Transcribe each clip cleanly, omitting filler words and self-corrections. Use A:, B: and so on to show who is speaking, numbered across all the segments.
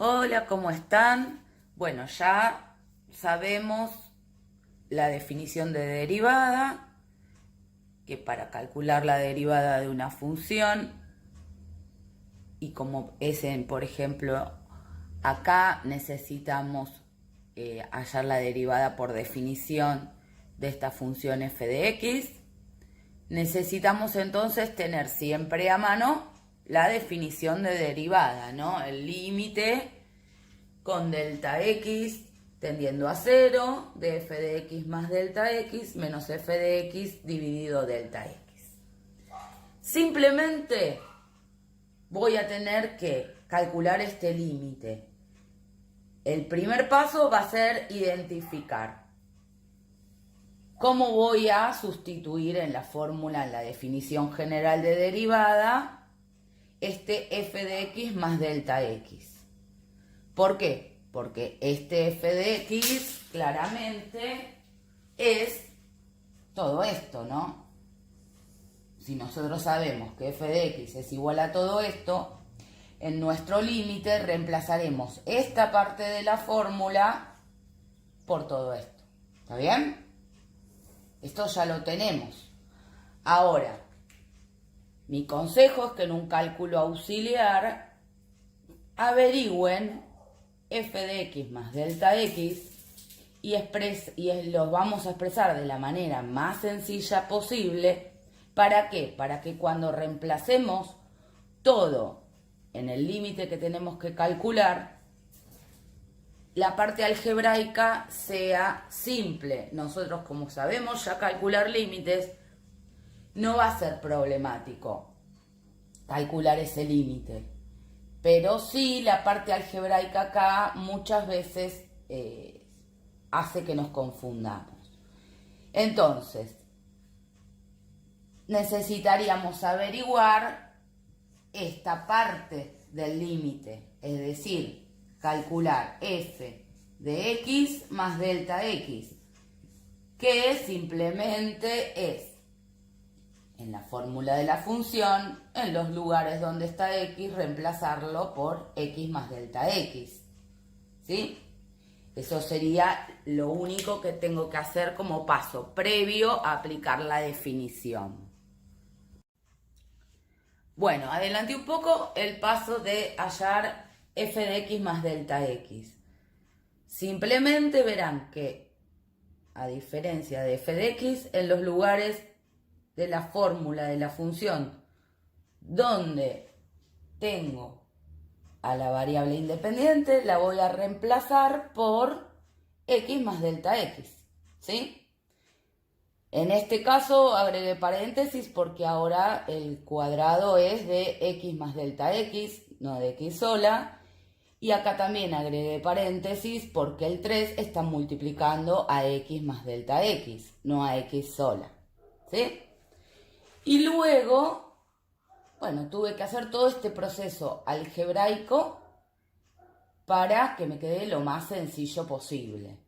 A: Hola, ¿cómo están? Bueno, ya sabemos la definición de derivada, que para calcular la derivada de una función, y como es por ejemplo, acá necesitamos hallar la derivada por definición de esta función f de x, necesitamos entonces tener siempre a mano la definición de derivada, ¿no? El límite con delta x tendiendo a 0 de f de x más delta x menos f de x dividido delta x. Simplemente voy a tener que calcular este límite. El primer paso va a ser identificar cómo voy a sustituir en la fórmula, en la definición general de derivada, este f de x más delta x. ¿Por qué? Porque este f de x claramente es todo esto, ¿no? Si nosotros sabemos que f de x es igual a todo esto, en nuestro límite reemplazaremos esta parte de la fórmula por todo esto. ¿Está bien? Esto ya lo tenemos. Ahora, mi consejo es que en un cálculo auxiliar averigüen f de x más delta x y los vamos a expresar de la manera más sencilla posible. ¿Para qué? Para que cuando reemplacemos todo en el límite que tenemos que calcular, la parte algebraica sea simple. Nosotros, como sabemos ya calcular límites, no va a ser problemático calcular ese límite. Pero sí, la parte algebraica acá muchas veces hace que nos confundamos. Entonces, necesitaríamos averiguar esta parte del límite, es decir, calcular f de x más delta x, que simplemente es, en la fórmula de la función, en los lugares donde está x, reemplazarlo por x más delta x. ¿Sí? Eso sería lo único que tengo que hacer como paso previo a aplicar la definición. Bueno, adelanté un poco el paso de hallar f de x más delta x. Simplemente verán que, a diferencia de f de x, en los lugares de la fórmula de la función donde tengo a la variable independiente, la voy a reemplazar por x más delta x, ¿sí? En este caso agregué paréntesis porque ahora el cuadrado es de x más delta x, no de x sola. Y acá también agregué paréntesis porque el 3 está multiplicando a x más delta x, no a x sola, ¿sí? Y luego, bueno, tuve que hacer todo este proceso algebraico para que me quede lo más sencillo posible.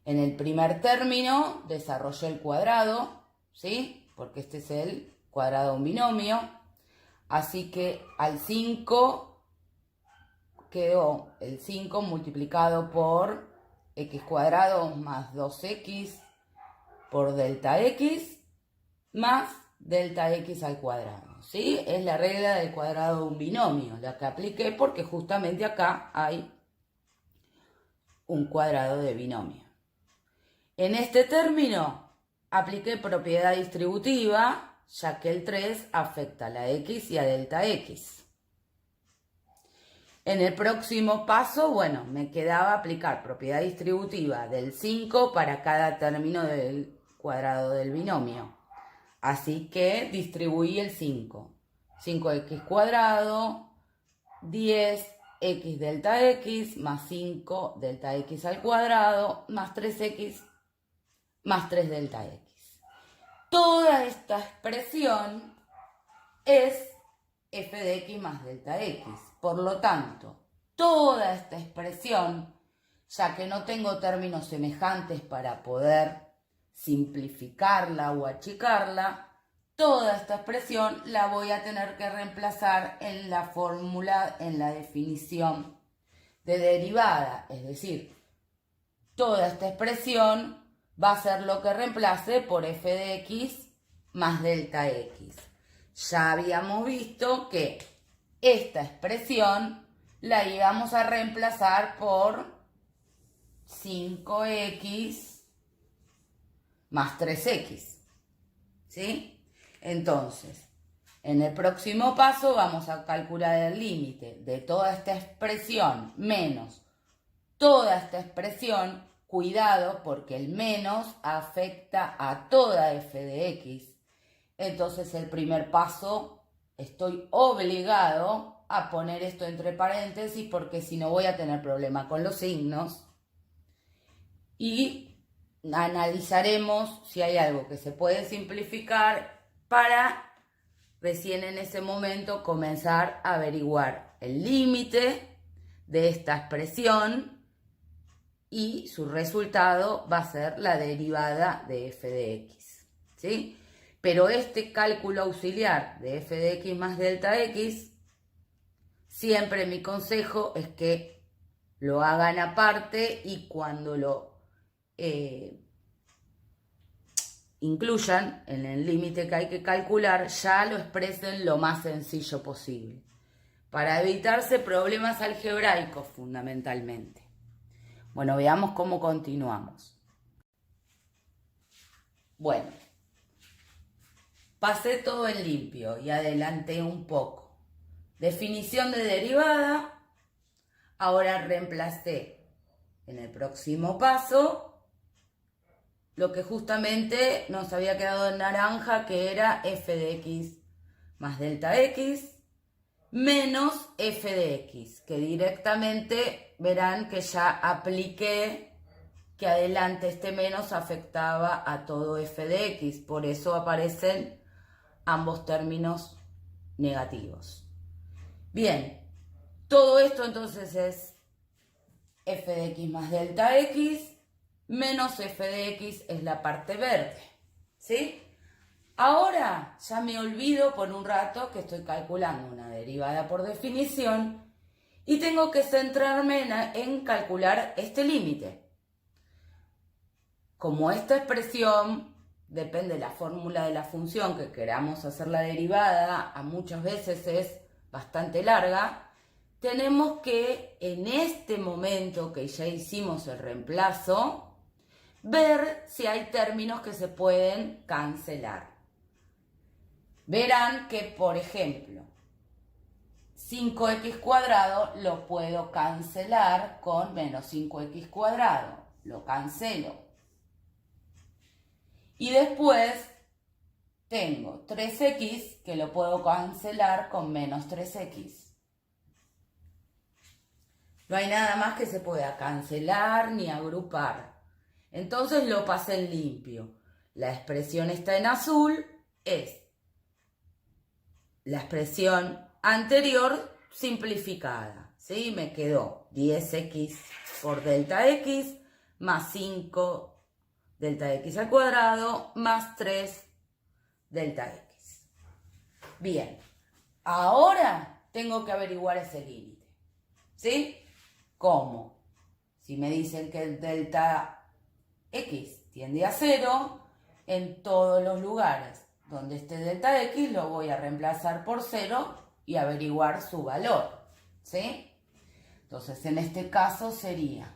A: En el primer término desarrollé el cuadrado, ¿sí? Porque este es el cuadrado de un binomio. Así que al 5 quedó el 5 multiplicado por x cuadrado más 2x por delta x más delta x al cuadrado, ¿sí? Es la regla del cuadrado de un binomio, la que apliqué porque justamente acá hay un cuadrado de binomio. En este término apliqué propiedad distributiva, ya que el 3 afecta a la x y a delta x. En el próximo paso, bueno, me quedaba aplicar propiedad distributiva del 5 para cada término del cuadrado del binomio. Así que distribuí el 5. 5x cuadrado, 10x delta x más 5 delta x al cuadrado más 3x más 3 delta x. Toda esta expresión es f de x más delta x. Por lo tanto, toda esta expresión, ya que no tengo términos semejantes para poder simplificarla o achicarla, toda esta expresión la voy a tener que reemplazar en la fórmula, en la definición de derivada, es decir, toda esta expresión va a ser lo que reemplace por f de x más delta x. Ya habíamos visto que esta expresión la íbamos a reemplazar por 5x más 3x, ¿sí? Entonces, en el próximo paso vamos a calcular el límite de toda esta expresión menos toda esta expresión. Cuidado porque el menos afecta a toda f de x. Entonces el primer paso estoy obligado a poner esto entre paréntesis porque si no voy a tener problema con los signos. Y analizaremos si hay algo que se puede simplificar para recién en ese momento comenzar a averiguar el límite de esta expresión y su resultado va a ser la derivada de f de x, ¿sí? Pero este cálculo auxiliar de f de x más delta x, siempre mi consejo es que lo hagan aparte y cuando lo incluyan en el límite que hay que calcular, ya lo expresen lo más sencillo posible, para evitarse problemas algebraicos fundamentalmente. Bueno, veamos cómo continuamos. Bueno, pasé todo en limpio y adelanté un poco. Definición de derivada. Ahora reemplacé en el próximo paso lo que justamente nos había quedado en naranja, que era f de x más delta x menos f de x, que directamente verán que ya apliqué que adelante este menos afectaba a todo f de x, por eso aparecen ambos términos negativos. Bien, todo esto entonces es f de x más delta x menos f de x es la parte verde, ¿sí? Ahora ya me olvido por un rato que estoy calculando una derivada por definición y tengo que centrarme en calcular este límite. Como esta expresión depende de la fórmula de la función que queramos hacer la derivada, a muchas veces es bastante larga, tenemos que en este momento que ya hicimos el reemplazo, ver si hay términos que se pueden cancelar. Verán que, por ejemplo, 5x cuadrado lo puedo cancelar con menos 5x cuadrado. Lo cancelo. Y después tengo 3x que lo puedo cancelar con menos 3x. No hay nada más que se pueda cancelar ni agrupar. Entonces lo pasé en limpio. La expresión está en azul, es la expresión anterior simplificada, ¿sí? Me quedó 10x por delta x más 5 delta x al cuadrado más 3 delta x. Bien, ahora tengo que averiguar ese límite, ¿sí? ¿Cómo? Si me dicen que el delta x tiende a 0, en todos los lugares donde esté delta x lo voy a reemplazar por 0 y averiguar su valor, ¿sí? Entonces, en este caso sería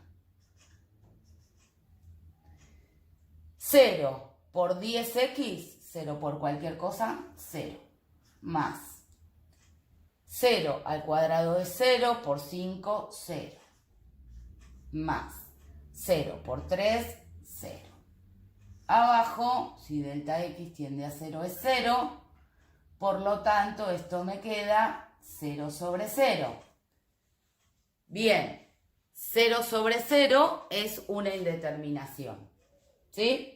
A: 0 por 10x, 0 por cualquier cosa, 0, más 0 al cuadrado de 0 por 5, 0, más 0 por 3, 0. Abajo, si delta x tiende a 0 es 0, por lo tanto esto me queda 0 sobre 0. Bien, 0 sobre 0 es una indeterminación, ¿sí?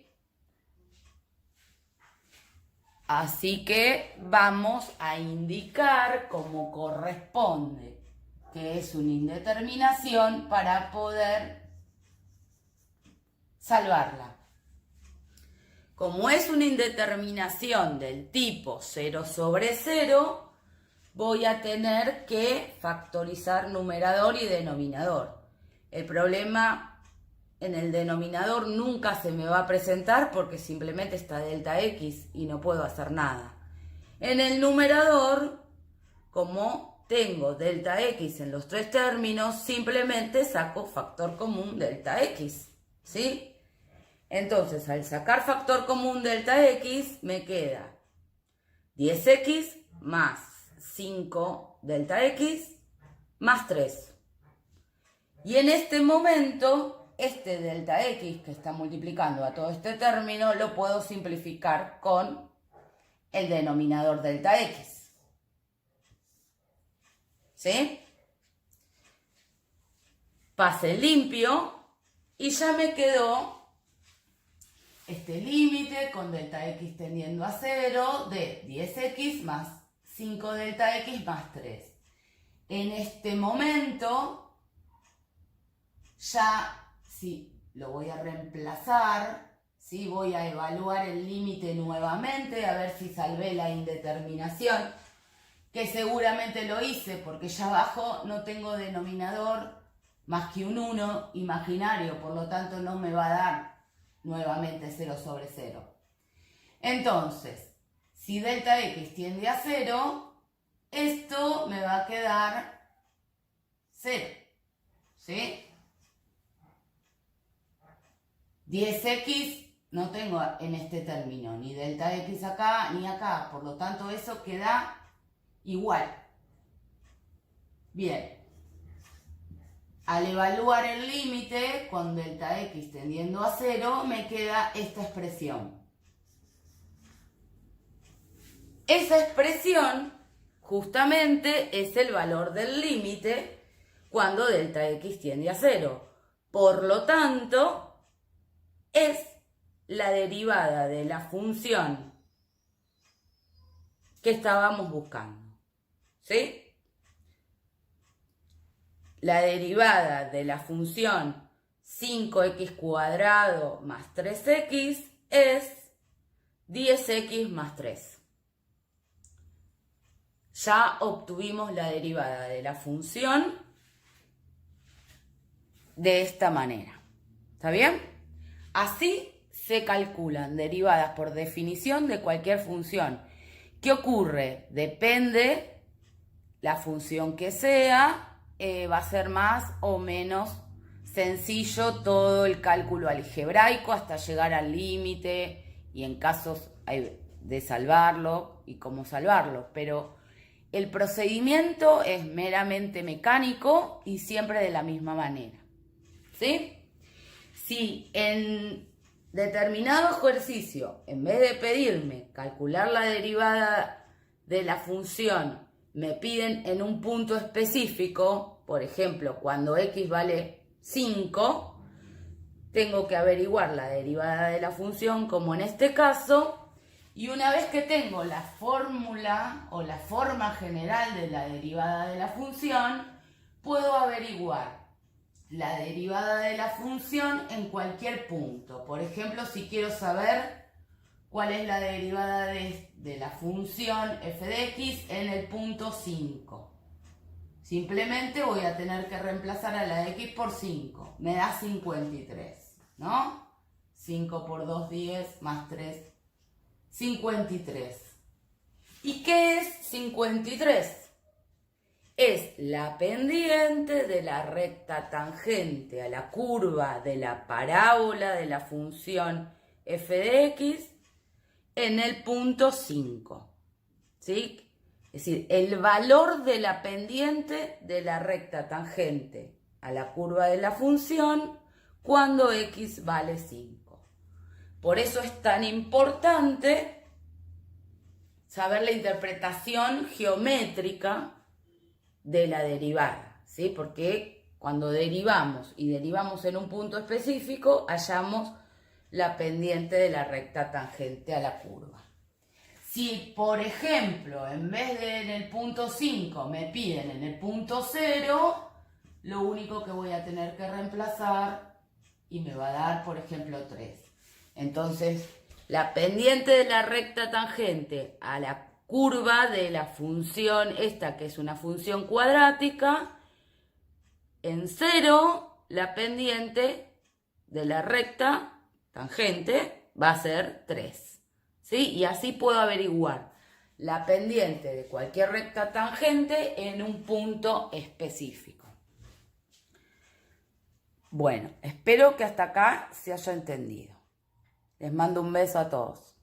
A: Así que vamos a indicar como corresponde que es una indeterminación para poder salvarla. Como es una indeterminación del tipo 0 sobre 0, voy a tener que factorizar numerador y denominador. El problema en el denominador nunca se me va a presentar porque simplemente está delta x y no puedo hacer nada. En el numerador, como tengo delta x en los tres términos, simplemente saco factor común delta x, ¿sí? Entonces, al sacar factor común delta x, me queda 10x más 5 delta x más 3. Y en este momento, este delta x que está multiplicando a todo este término, lo puedo simplificar con el denominador delta x. ¿Sí? Pase limpio y ya me quedó este límite con delta x tendiendo a 0 de 10x más 5 delta x más 3. En este momento, ya sí, lo voy a reemplazar, ¿sí? Voy a evaluar el límite nuevamente, a ver si salvé la indeterminación, que seguramente lo hice, porque ya abajo no tengo denominador más que un 1 imaginario, por lo tanto no me va a dar nuevamente 0 sobre 0. Entonces, si delta x tiende a 0, esto me va a quedar 0, ¿sí? 10x no tengo en este término, ni delta x acá ni acá, por lo tanto eso queda igual. Bien. Al evaluar el límite con delta x tendiendo a 0, me queda esta expresión. Esa expresión justamente es el valor del límite cuando delta x tiende a 0. Por lo tanto, es la derivada de la función que estábamos buscando. ¿Sí? La derivada de la función 5x cuadrado más 3x es 10x más 3. Ya obtuvimos la derivada de la función de esta manera. ¿Está bien? Así se calculan derivadas por definición de cualquier función. ¿Qué ocurre? Depende la función que sea. Va a ser más o menos sencillo todo el cálculo algebraico hasta llegar al límite y en casos de salvarlo y cómo salvarlo. Pero el procedimiento es meramente mecánico y siempre de la misma manera. ¿Sí? Si en determinado ejercicio, en vez de pedirme calcular la derivada de la función, me piden en un punto específico, por ejemplo, cuando x vale 5, tengo que averiguar la derivada de la función, como en este caso, y una vez que tengo la fórmula o la forma general de la derivada de la función, puedo averiguar la derivada de la función en cualquier punto. Por ejemplo, si quiero saber cuál es la derivada de la función f de x en el punto 5. Simplemente voy a tener que reemplazar a la de x por 5. Me da 53, ¿no? 5 por 2, 10, más 3, 53. ¿Y qué es 53? Es la pendiente de la recta tangente a la curva de la parábola de la función f de x en el punto 5, ¿sí? Es decir, el valor de la pendiente de la recta tangente a la curva de la función cuando x vale 5. Por eso es tan importante saber la interpretación geométrica de la derivada, ¿sí? Porque cuando derivamos y derivamos en un punto específico, hallamos la pendiente de la recta tangente a la curva. Si, por ejemplo, en vez de en el punto 5 me piden en el punto 0, lo único que voy a tener que reemplazar y me va a dar, por ejemplo, 3. Entonces, la pendiente de la recta tangente a la curva de la función esta, que es una función cuadrática, en 0 la pendiente de la recta tangente va a ser 3. ¿Sí? Y así puedo averiguar la pendiente de cualquier recta tangente en un punto específico. Bueno, espero que hasta acá se haya entendido. Les mando un beso a todos.